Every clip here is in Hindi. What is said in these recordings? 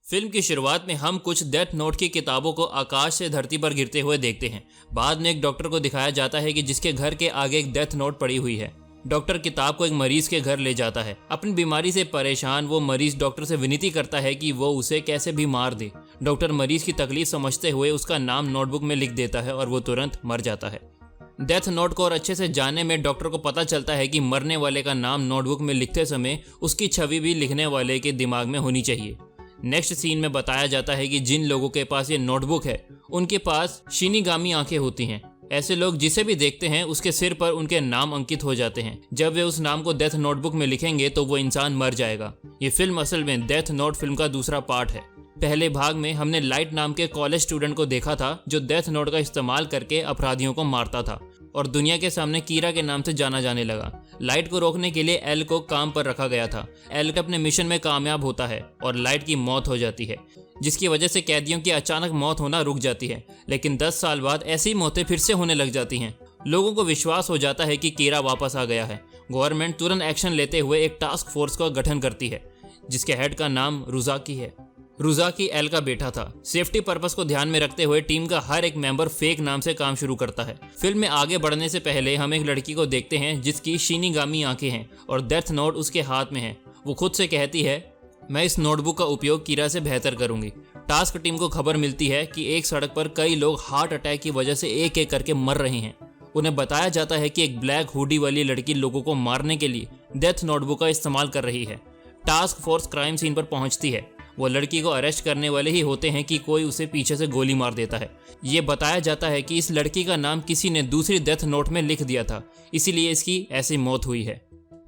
फिल्म की शुरुआत में हम कुछ डेथ नोट की किताबों को आकाश से धरती पर गिरते हुए देखते हैं। बाद में एक डॉक्टर को दिखाया जाता है कि जिसके घर के आगे एक डेथ नोट पड़ी हुई है। डॉक्टर किताब को एक मरीज के घर ले जाता है। अपनी बीमारी से परेशान वो मरीज डॉक्टर से विनती करता है कि वो उसे कैसे भी मार दे। डॉक्टर मरीज की तकलीफ समझते हुए उसका नाम नोटबुक में लिख देता है और वो तुरंत मर जाता है। डेथ नोट को और अच्छे से जानने में डॉक्टर को पता चलता है कि मरने वाले का नाम नोटबुक में लिखते समय उसकी छवि भी लिखने वाले के दिमाग में होनी चाहिए। नेक्स्ट सीन में बताया जाता है कि जिन लोगों के पास ये नोटबुक है उनके पास शिनिगामी आंखें होती हैं। ऐसे लोग जिसे भी देखते हैं उसके सिर पर उनके नाम अंकित हो जाते हैं। जब वे उस नाम को डेथ नोटबुक में लिखेंगे तो वो इंसान मर जाएगा। ये फिल्म असल में डेथ नोट फिल्म का दूसरा पार्ट है। पहले भाग में हमने लाइट नाम के कॉलेज स्टूडेंट को देखा था जो डेथ नोट का इस्तेमाल करके अपराधियों को मारता था और दुनिया के सामने कीरा के नाम से जाना जाने लगा। लाइट को रोकने के लिए एल को काम पर रखा गया था। एल अपने मिशन में कामयाब होता है और लाइट की मौत हो जाती है, जिसकी वजह से कैदियों की अचानक मौत होना रुक जाती है। लेकिन 10 साल बाद ऐसी मौतें फिर से होने लग जाती हैं। लोगों को विश्वास हो जाता है कि कीरा वापस आ गया है। गवर्नमेंट तुरंत एक्शन लेते हुए एक टास्क फोर्स का गठन करती है जिसके हेड का नाम रुजाकी है। रुजाकी एल का बेटा था। सेफ्टी पर्पस को ध्यान में रखते हुए टीम का हर एक मेंबर फेक नाम से काम शुरू करता है। फिल्म में आगे बढ़ने से पहले हम एक लड़की को देखते हैं जिसकी शिनिगामी आंखें हैं और डेथ नोट उसके हाथ में है। वो खुद से कहती है, मैं इस नोटबुक का उपयोग कीरा से बेहतर करूंगी। टास्क टीम को खबर मिलती है कि एक सड़क पर कई लोग हार्ट अटैक की वजह से एक एक करके मर रहे हैं। उन्हें बताया जाता है कि एक ब्लैक हुडी वाली लड़की लोगों को मारने के लिए डेथ नोटबुक का इस्तेमाल कर रही है। टास्क फोर्स क्राइम सीन पर पहुंचती है। वो लड़की को अरेस्ट करने वाले ही होते हैं कि कोई उसे पीछे से गोली मार देता है। ये बताया जाता है कि इस लड़की का नाम किसी ने दूसरी डेथ नोट में लिख दिया था, इसीलिए इसकी ऐसी मौत हुई है।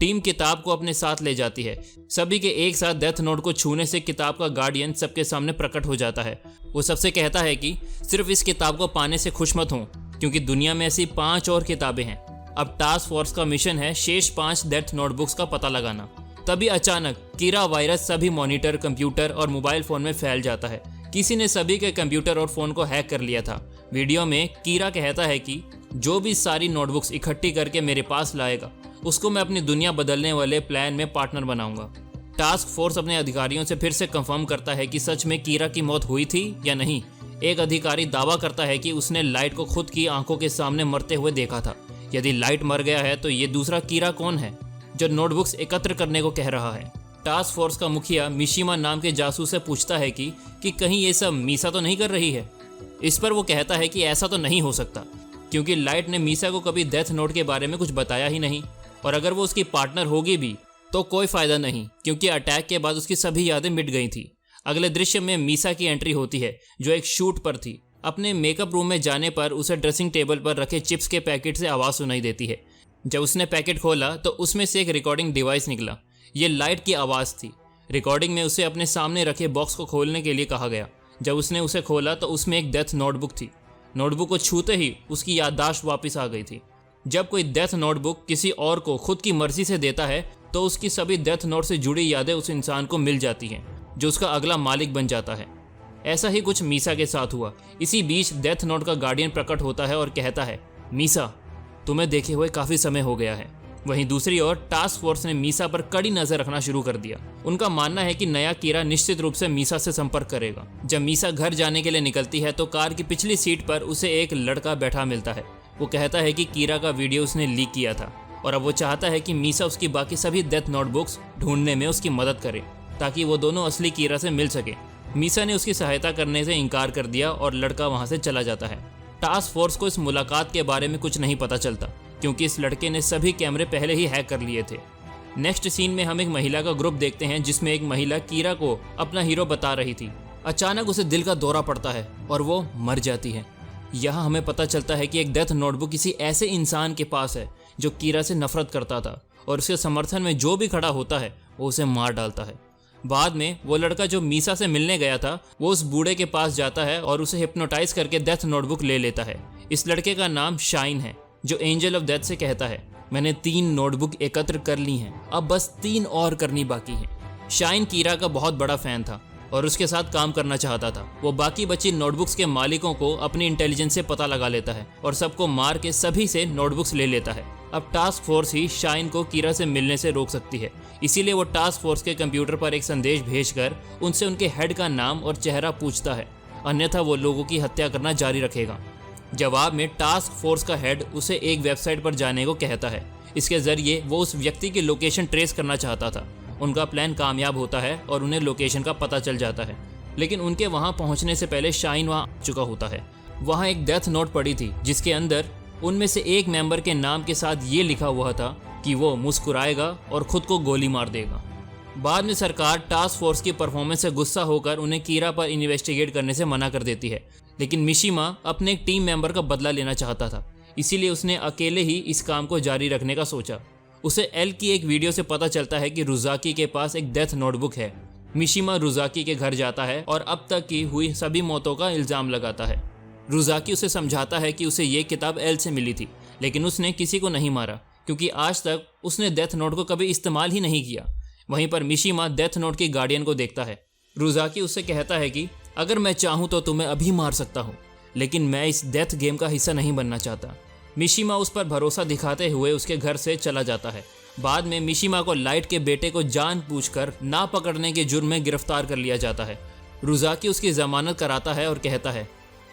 टीम किताब को अपने साथ ले जाती है। सभी के एक साथ डेथ नोट को छूने से किताब का गार्डियन सबके सामने प्रकट हो जाता है। वो सबसे कहता है कि सिर्फ इस किताब को पाने से खुश मत हो, क्योंकि दुनिया में ऐसी 5 और किताबें हैं। अब टास्क फोर्स का मिशन है शेष 5 डेथ नोटबुक्स का पता लगाना। तभी अचानक कीरा वायरस सभी मॉनिटर, कंप्यूटर और मोबाइल फोन में फैल जाता है। किसी ने सभी के कंप्यूटर और फोन को हैक कर लिया था। वीडियो में कीरा कहता है कि जो भी सारी नोटबुक्स इकट्ठी करके मेरे पास लाएगा उसको मैं अपनी दुनिया बदलने वाले प्लान में पार्टनर बनाऊंगा। टास्क फोर्स अपने अधिकारियों से फिर से कंफर्म करता है कि सच में कीरा की मौत हुई थी या नहीं। एक अधिकारी दावा करता है कि उसने लाइट को खुद की आंखों के सामने मरते हुए देखा था। यदि लाइट मर गया है तो ये दूसरा कीरा कौन है जो नोटबुक्स एकत्र करने को कह रहा है। टास्क फोर्स का मुखिया मिशिमा नाम के जासूस से पूछता है कि कहीं ये सब मीसा तो नहीं कर रही है। इस पर वो कहता है कि ऐसा तो नहीं हो सकता, क्योंकि लाइट ने मीसा को कभी डेथ नोट के बारे में कुछ बताया ही नहीं, और अगर वो उसकी पार्टनर होगी भी तो कोई फायदा नहीं, क्योंकि अटैक के बाद उसकी सभी यादें मिट गई थी। अगले दृश्य में मीसा की एंट्री होती है जो एक शूट पर थी। अपने मेकअप रूम में जाने पर उसे ड्रेसिंग टेबल पर रखे चिप्स के पैकेट से आवाज़ सुनाई देती है। जब उसने पैकेट खोला तो उसमें से एक रिकॉर्डिंग डिवाइस निकला। ये लाइट की आवाज़ थी। रिकॉर्डिंग में उसे अपने सामने रखे बॉक्स को खोलने के लिए कहा गया। जब उसने उसे खोला तो उसमें एक डेथ नोटबुक थी। नोटबुक को छूते ही उसकी याददाश्त वापस आ गई थी। जब कोई डेथ नोटबुक किसी और को खुद की मर्जी से देता है तो उसकी सभी डेथ नोट से जुड़ी यादें उस इंसान को मिल जाती हैं, जो उसका अगला मालिक बन जाता है। ऐसा ही कुछ मीसा के साथ हुआ। इसी बीच डेथ नोट का गार्डियन प्रकट होता है और कहता है, मीसा, तुम्हें देखे हुए काफ़ी समय हो गया है। वहीं दूसरी ओर टास्क फोर्स ने मीसा पर कड़ी नजर रखना शुरू कर दिया। उनका मानना है कि नया कीरा निश्चित रूप से मीसा से संपर्क करेगा। जब मीसा घर जाने के लिए निकलती है तो कार की पिछली सीट पर उसे एक लड़का बैठा मिलता है। वो कहता है कि कीरा का वीडियो उसने लीक किया था और अब वो चाहता है कि मीसा उसकी बाकी सभी डेथ नोटबुक्स ढूंढने में उसकी मदद करे ताकि वो दोनों असली कीरा से मिल सके। मीसा ने उसकी सहायता करने से इनकार कर दिया और लड़का वहाँ से चला जाता है। टास्क फोर्स को इस मुलाकात के बारे में कुछ नहीं पता चलता, क्योंकि इस लड़के ने सभी कैमरे पहले ही हैक कर लिए थे। नेक्स्ट सीन में हम एक महिला का ग्रुप देखते हैं जिसमें एक महिला कीरा को अपना हीरो बता रही थी। अचानक उसे दिल का दौरा पड़ता है और वो मर जाती है। यहाँ हमें पता चलता है कि एक डेथ नोटबुक किसी ऐसे इंसान के पास है जो कीरा से नफरत करता था और उसके समर्थन में जो भी खड़ा होता है वो उसे मार डालता है। बाद में वो लड़का जो मीसा से मिलने गया था वो उस बूढ़े के पास जाता है और उसे हिप्नोटाइज करके डेथ नोटबुक ले लेता है। इस लड़के का नाम शाइन है, जो एंजल ऑफ डेथ से कहता है, मैंने 3 नोटबुक एकत्र कर ली हैं, अब बस 3 और करनी बाकी हैं। शाइन कीरा का बहुत बड़ा फैन था और उसके साथ काम करना चाहता था। वो बाकी बची नोटबुक्स के मालिकों को अपनी इंटेलिजेंस से पता लगा लेता है और सबको मार के सभी से नोटबुक्स ले लेता है। अब टास्क फोर्स ही शाइन को कीरा से मिलने से रोक सकती है, इसीलिए वो टास्क फोर्स के कंप्यूटर पर एक संदेश भेजकर उनसे उनके हेड का नाम और चेहरा पूछता है, अन्यथा वो लोगों की हत्या करना जारी रखेगा। जवाब में टास्क फोर्स का हेड उसे एक वेबसाइट पर जाने को कहता है। इसके जरिए वो उस व्यक्ति की लोकेशन ट्रेस करना चाहता था। उनका प्लान कामयाब होता है और उन्हें लोकेशन का पता चल जाता है, लेकिन उनके वहां पहुंचने से पहले शाइन वहां आ चुका होता है। वहां एक डेथ नोट पड़ी थी जिसके अंदर उनमें से एक मेंबर के नाम के साथ ये लिखा हुआ था कि वो मुस्कुराएगा और खुद को गोली मार देगा। बाद में सरकार टास्क फोर्स की परफॉर्मेंस से गुस्सा होकर उन्हें कीरा पर इन्वेस्टिगेट करने से मना कर देती है, लेकिन मिशिमा अपने एक टीम मेंबर का बदला लेना चाहता था, इसीलिए उसने अकेले ही इस काम को जारी रखने का सोचा। उसे एल की एक वीडियो से पता चलता है कि रुजाकी के पास एक डेथ नोटबुक है। मिशिमा रुजाकी के घर जाता है और अब तक की हुई सभी मौतों का इल्जाम लगाता है। रुजाकी उसे समझाता है कि उसे ये किताब एल से मिली थी, लेकिन उसने किसी को नहीं मारा क्योंकि आज तक उसने डेथ नोट को कभी इस्तेमाल ही नहीं किया। वहीं पर मिशिमा डेथ नोट की गार्डियन को देखता है। रुजाकी उससे कहता है कि अगर मैं चाहूँ तो तुम्हें अभी मार सकता हूँ, लेकिन मैं इस डेथ गेम का हिस्सा नहीं बनना चाहता। मिशिमा उस पर भरोसा दिखाते हुए उसके घर से चला जाता है। बाद में मिशिमा को लाइट के बेटे को जानबूझकर ना पकड़ने के जुर्म में गिरफ्तार कर लिया जाता है। रुजाकी उसकी जमानत कराता है और कहता है,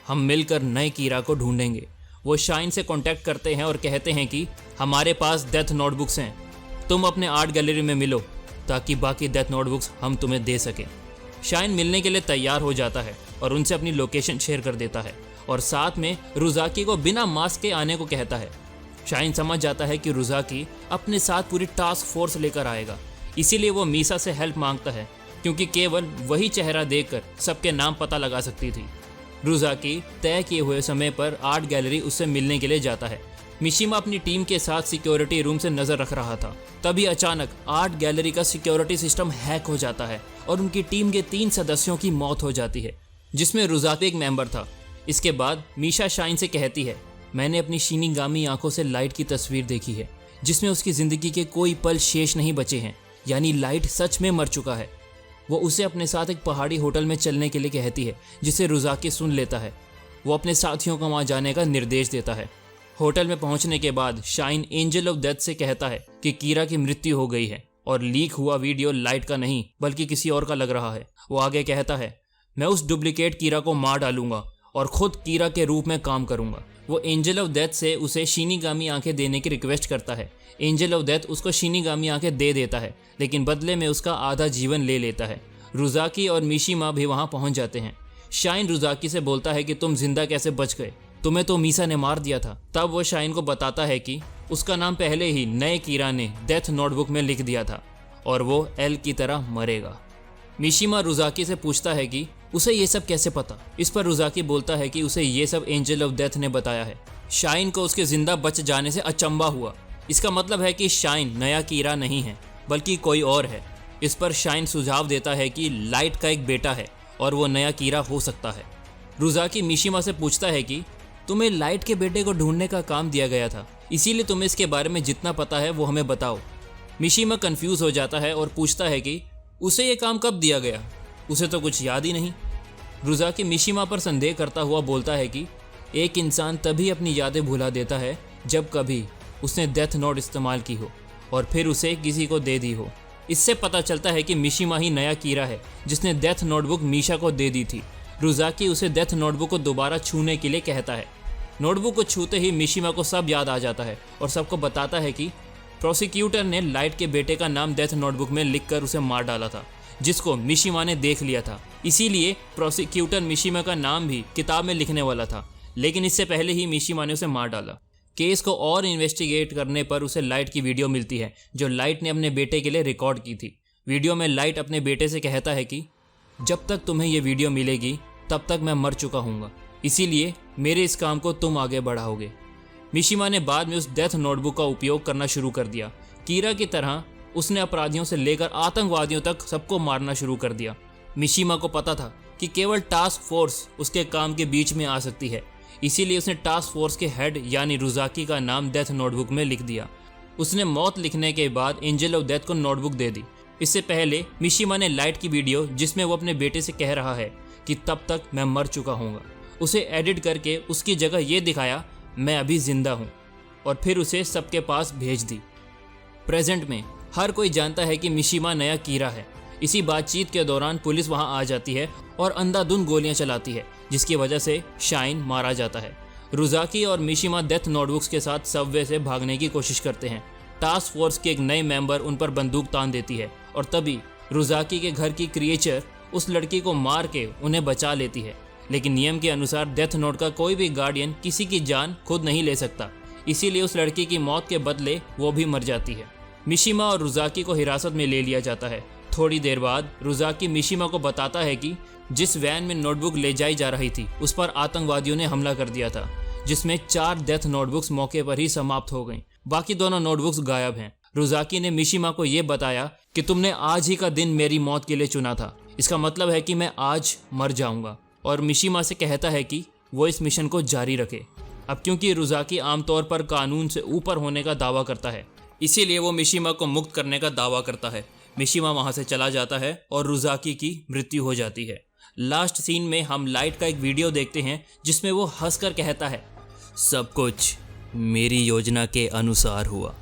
हम मिलकर नए कीरा को ढूंढेंगे। वो शाइन से कांटेक्ट करते हैं और कहते हैं कि हमारे पास डेथ नोटबुक्स हैं, तुम अपने आर्ट गैलरी में मिलो ताकि बाकी डेथ नोटबुक्स हम तुम्हें दे सकें। शाइन मिलने के लिए तैयार हो जाता है और उनसे अपनी लोकेशन शेयर कर देता है और साथ में रुजाकी को बिना मास्क के आने को कहता है। शाइन समझ जाता है कि रुजाकी अपने साथ पूरी टास्क फोर्स लेकर आएगा, इसीलिए वो मीसा से हेल्प मांगता है क्योंकि केवल वही चेहरा देखकर सबके नाम पता लगा सकती थी। रुजाकी तय किए हुए समय पर आर्ट गैलरी उससे मिलने के लिए जाता है। मिशिमा अपनी टीम के साथ सिक्योरिटी रूम से नजर रख रहा था, तभी अचानक आर्ट गैलरी का सिक्योरिटी सिस्टम हैक हो जाता है और उनकी टीम के 3 सदस्यों की मौत हो जाती है, जिसमें रुजाकी एक मेंबर था। इसके बाद मीशा शाइन से कहती है, मैंने अपनी शिनिगामी आंखों से लाइट की तस्वीर देखी है जिसमें उसकी जिंदगी के कोई पल शेष नहीं बचे हैं, यानी लाइट सच में मर चुका है। वो उसे अपने साथ एक पहाड़ी होटल में चलने के लिए कहती है, जिसे रुजाकी सुन लेता है। वो अपने साथियों को वहां जाने का निर्देश देता है। होटल में पहुंचने के बाद शाइन एंजल ऑफ डेथ से कहता है कि कीरा की मृत्यु हो गई है और लीक हुआ वीडियो लाइट का नहीं बल्कि किसी और का लग रहा है। वो आगे कहता है, मैं उस डुप्लीकेट कीरा को मार डालूंगा और खुद कीरा के रूप में काम करूंगा। वो एंजल ऑफ डेथ से उसे शिनिगामी आंखें देने की रिक्वेस्ट करता है। एंजल ऑफ डेथ उसको शिनिगामी आंखें दे देता है, लेकिन बदले में उसका आधा जीवन ले लेता है। रुजाकी और मिशिमा भी वहां पहुंच जाते हैं। शाइन रुजाकी से बोलता है कि तुम जिंदा कैसे बच गए, तुम्हें तो मीसा ने मार दिया था। तब वो शाइन को बताता है कि उसका नाम पहले ही नए कीरा ने डेथ नोटबुक में लिख दिया था और वो एल की तरह मरेगा। मिशिमा रुजाकी से पूछता है कि उसे ये सब कैसे पता। इस पर रुजाकी बोलता है कि उसे ये सब एंजल ऑफ डेथ ने बताया है। शाइन को उसके जिंदा बच जाने से अचंबा हुआ। इसका मतलब है कि शाइन नया कीरा नहीं है बल्कि कोई और है। इस पर शाइन सुझाव देता है कि लाइट का एक बेटा है और वो नया कीरा हो सकता है। रुजाकी मिशिमा से पूछता है कि तुम्हें लाइट के बेटे को ढूंढने का काम दिया गया था, इसीलिए तुम्हें इसके बारे में जितना पता है वो हमें बताओ। मिशिमा कंफ्यूज हो जाता है और पूछता है कि उसे ये काम कब दिया गया, उसे तो कुछ याद ही नहीं। रुजाकी मिशिमा पर संदेह करता हुआ बोलता है कि एक इंसान तभी अपनी यादें भुला देता है जब कभी उसने डेथ नोट इस्तेमाल की हो और फिर उसे किसी को दे दी हो। इससे पता चलता है कि मिशिमा ही नया कीरा है जिसने डेथ नोटबुक मीशा को दे दी थी। रुजाकी उसे डेथ नोटबुक को दोबारा छूने के लिए कहता है। नोटबुक को छूते ही मिशिमा को सब याद आ जाता है और सबको बताता है कि प्रोसिक्यूटर ने लाइट के बेटे का नाम डेथ नोटबुक में लिखकर उसे मार डाला था, जिसको मिशिमा ने देख लिया था। इसीलिए प्रोसिक्यूटर मिशिमा का नाम भी किताब में लिखने वाला था, लेकिन इससे पहले ही मिशिमा ने उसे मार डाला। केस को और इन्वेस्टिगेट करने पर उसे लाइट की वीडियो मिलती है जो लाइट ने अपने बेटे के लिए रिकॉर्ड की थी। वीडियो में लाइट अपने बेटे से कहता है कि जब तक तुम्हें ये वीडियो मिलेगी तब तक मैं मर चुका हूँगा, इसीलिए मेरे इस काम को तुम आगे बढ़ाओगे। मिशिमा ने बाद में उस डेथ नोटबुक का उपयोग करना शुरू कर दिया। कीरा की तरह उसने अपराधियों से लेकर आतंकवादियों तक सबको मारना शुरू कर दिया। मिशिमा को पता था कि केवल टास्क फोर्स उसके काम के बीच में आ सकती है, इसीलिए उसने टास्क फोर्स के हेड यानी रुजाकी का नाम डेथ नोटबुक में लिख दिया। उसने मौत लिखने के बाद एंजल ऑफ डेथ को नोटबुक दे दी। इससे पहले मिशिमा ने लाइट की वीडियो जिसमें वो अपने बेटे से कह रहा है कि तब तक मैं मर चुका हूँगा, उसे एडिट करके उसकी जगह ये दिखाया मैं अभी जिंदा हूँ और फिर उसे सबके पास भेज दी। प्रेजेंट में हर कोई जानता है कि मिशिमा नया कीड़ा है। इसी बातचीत के दौरान पुलिस वहां आ जाती है और अंधाधुंध गोलियां चलाती है, जिसकी वजह से शाइन मारा जाता है। रुजाकी और मिशिमा डेथ नोटबुक्स के साथ सबवे से भागने की कोशिश करते हैं। टास्क फोर्स के एक नए मेंबर उन पर बंदूक तान देती है और तभी रुजाकी के घर की क्रिएचर उस लड़की को मार के उन्हें बचा लेती है। लेकिन नियम के अनुसार डेथ नोट का कोई भी गार्डियन किसी की जान खुद नहीं ले सकता, इसीलिए उस लड़की की मौत के बदले वो भी मर जाती है। मिशिमा और रुजाकी को हिरासत में ले लिया जाता है। थोड़ी देर बाद रुजाकी मिशिमा को बताता है कि जिस वैन में नोटबुक ले जाई जा रही थी उस पर आतंकवादियों ने हमला कर दिया था, जिसमें 4 डेथ नोटबुक्स मौके पर ही समाप्त हो गईं। बाकी दोनों नोटबुक्स गायब हैं। रुजाकी ने मिशिमा को यह बताया कि तुमने आज ही का दिन मेरी मौत के लिए चुना था, इसका मतलब है कि मैं आज मर जाऊंगा, और मिशिमा से कहता है कि वो इस मिशन को जारी रखे। अब क्योंकि रुजाकी आमतौर पर कानून से ऊपर होने का दावा करता है, इसीलिए वो मिशिमा को मुक्त करने का दावा करता है। मिशिमा वहां से चला जाता है और रुजाकी की मृत्यु हो जाती है। लास्ट सीन में हम लाइट का एक वीडियो देखते हैं जिसमें वो हंसकर कहता है, सब कुछ मेरी योजना के अनुसार हुआ।